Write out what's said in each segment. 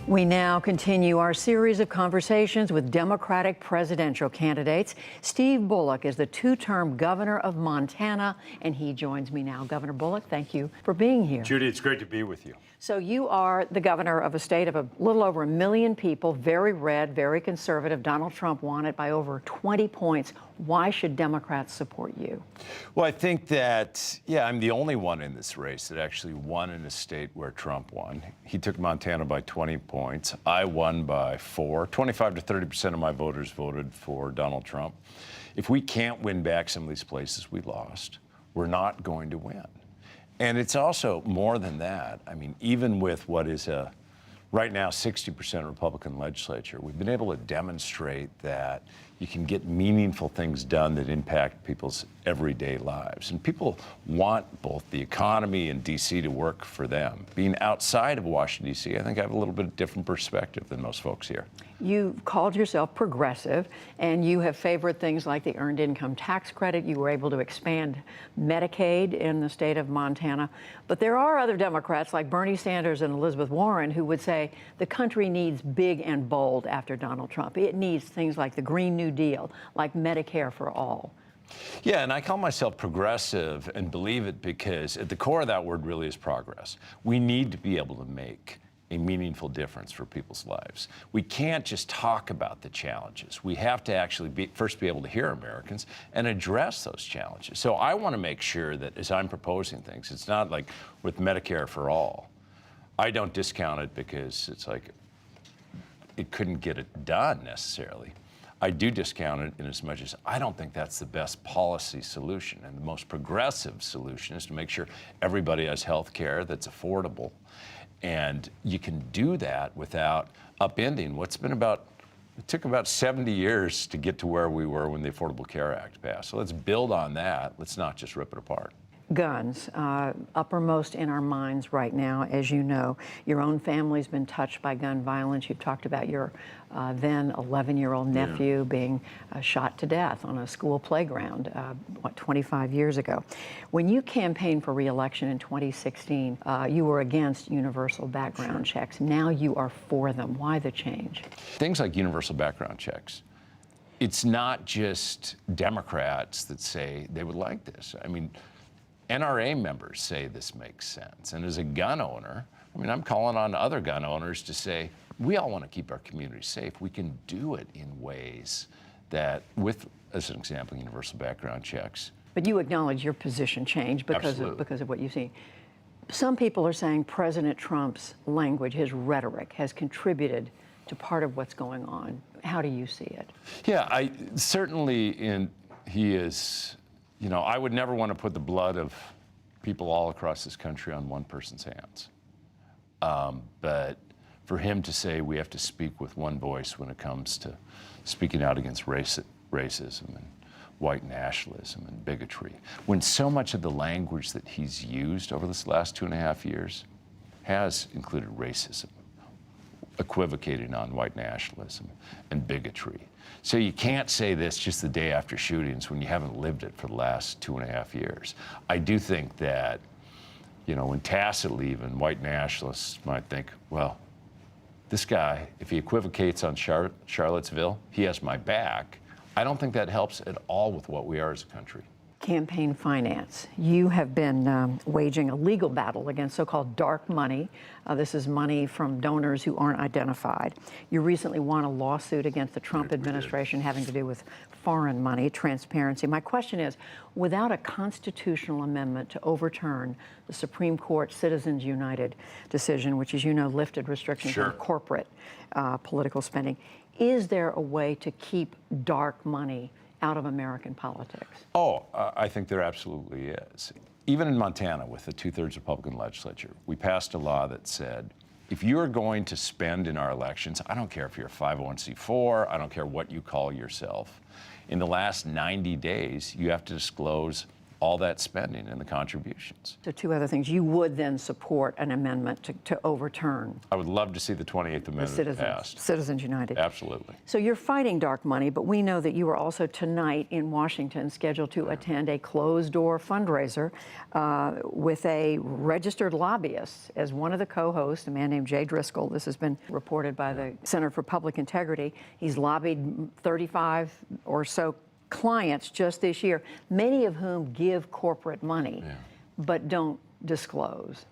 We now continue our series of conversations with Democratic presidential candidates. Steve Bullock is the two-term governor of Montana, and he joins me now. Governor Bullock, thank you for being here. Judy, it's great to be with you. So you are the governor of a state of a little over 1 million people, very red, very conservative. Donald Trump won it by over 20 points. Why should Democrats support you? Well, I think that, I'm the only one in this race that actually won in a state where Trump won. He took Montana by 20 points. I won by 4. 25 to 30% of my voters voted for Donald Trump. If we can't win back some of these places we lost, we're not going to win. And it's also more than that. I mean, even with what is a right now 60% Republican legislature, we've been able to demonstrate that you can get meaningful things done that impact people's everyday lives. And people want both the economy and D.C. to work for them. Being outside of Washington, D.C., I think I have a little bit different perspective than most folks here. You called yourself progressive, and you have favored things like the Earned Income Tax Credit. You were able to expand Medicaid in the state of Montana. But there are other Democrats like Bernie Sanders and Elizabeth Warren who would say the country needs big and bold after Donald Trump. It needs things like the Green New Deal, like Medicare for all. Yeah, and I call myself progressive and believe it because at the core of that word really is progress. We need to be able to make a meaningful difference for people's lives. We can't just talk about the challenges. We have to actually first be able to hear Americans and address those challenges. So I want to make sure that as I'm proposing things, it's not like with Medicare for all. I don't discount it because it's like it couldn't get it done necessarily. I do discount it in as much as I don't think that's the best policy solution. And the most progressive solution is to make sure everybody has health care that's affordable. And you can do that without upending what's been it took about 70 years to get to where we were when the Affordable Care Act passed. So let's build on that. Let's not just rip it apart. Guns, uppermost in our minds right now, as you know. Your own family's been touched by gun violence. You've talked about your then 11-year-old nephew being shot to death on a school playground, 25 years ago. When you campaigned for re-election in 2016, you were against universal background checks. Now you are for them. Why the change? Things like universal background checks. It's not just Democrats that say they would like this. I mean, NRA members say this makes sense. And as a gun owner, I mean, I'm calling on other gun owners to say, we all want to keep our community safe. We can do it in ways that, with, as an example, universal background checks. But you acknowledge your position changed because of what you've seen. Some people are saying President Trump's language, his rhetoric, has contributed to part of what's going on. How do you see it? Yeah, he is. You know, I would never want to put the blood of people all across this country on one person's hands. But for him to say we have to speak with one voice when it comes to speaking out against racism and white nationalism and bigotry, when so much of the language that he's used over this last 2.5 years has included racism, equivocating on white nationalism and bigotry. So you can't say this just the day after shootings when you haven't lived it for the last 2.5 years. I do think that, when tacitly even white nationalists might think, well, this guy, if he equivocates on Charlottesville, he has my back. I don't think that helps at all with what we are as a country. Campaign finance. You have been waging a legal battle against so-called dark money. This is money from donors who aren't identified. You recently won a lawsuit against the Trump administration having to do with foreign money, transparency. My question is, without a constitutional amendment to overturn the Supreme Court Citizens United decision, which, as you know, lifted restrictions on corporate political spending, is there a way to keep dark money out of American politics? I think there absolutely is. Even in Montana, with a 2/3 Republican legislature, we passed a law that said, if you're going to spend in our elections, I don't care if you're a 501c4, I don't care what you call yourself, in the last 90 days, you have to disclose all that spending and the contributions. So two other things. You would then support an amendment to overturn I would love to see the 28th Amendment passed. Citizens United. Absolutely. So you're fighting dark money, but we know that you are also tonight in Washington scheduled to attend a closed-door fundraiser with a registered lobbyist as one of the co-hosts, a man named Jay Driscoll. This has been reported by the Center for Public Integrity. He's lobbied 35 or so clients just this year, many of whom give corporate money, but don't disclose.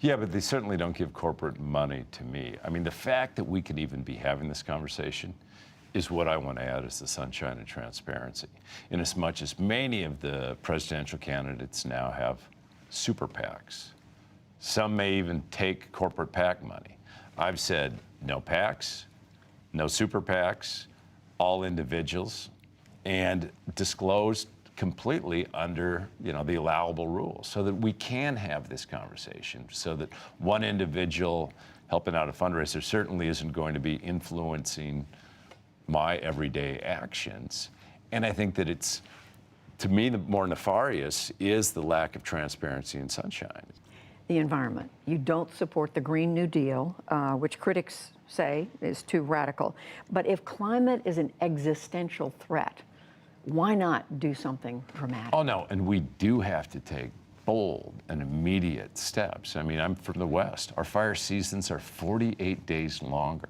Yeah, but they certainly don't give corporate money to me. I mean, the fact that we could even be having this conversation is what I want to add as the sunshine and transparency. In as much as many of the presidential candidates now have super PACs. Some may even take corporate PAC money. I've said no PACs, no super PACs, all individuals, and disclosed completely under the allowable rules so that we can have this conversation, so that one individual helping out a fundraiser certainly isn't going to be influencing my everyday actions. And I think that it's, to me, the more nefarious is the lack of transparency and sunshine. The environment. You don't support the Green New Deal, which critics say is too radical. But if climate is an existential threat, why not do something dramatic? Oh, no, and we do have to take bold and immediate steps. I mean, I'm from the West. Our fire seasons are 48 days longer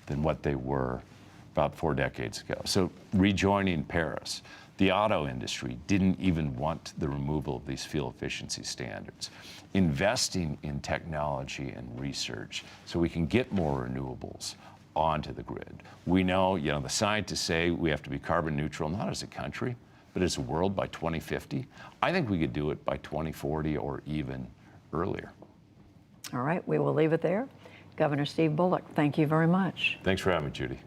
than what they were about 4 decades ago. So rejoining Paris, the auto industry didn't even want the removal of these fuel efficiency standards. Investing in technology and research so we can get more renewables onto the grid. We know, the scientists say we have to be carbon neutral, not as a country, but as a world by 2050. I think we could do it by 2040 or even earlier. All right, we will leave it there. Governor Steve Bullock, thank you very much. Thanks for having me, Judy.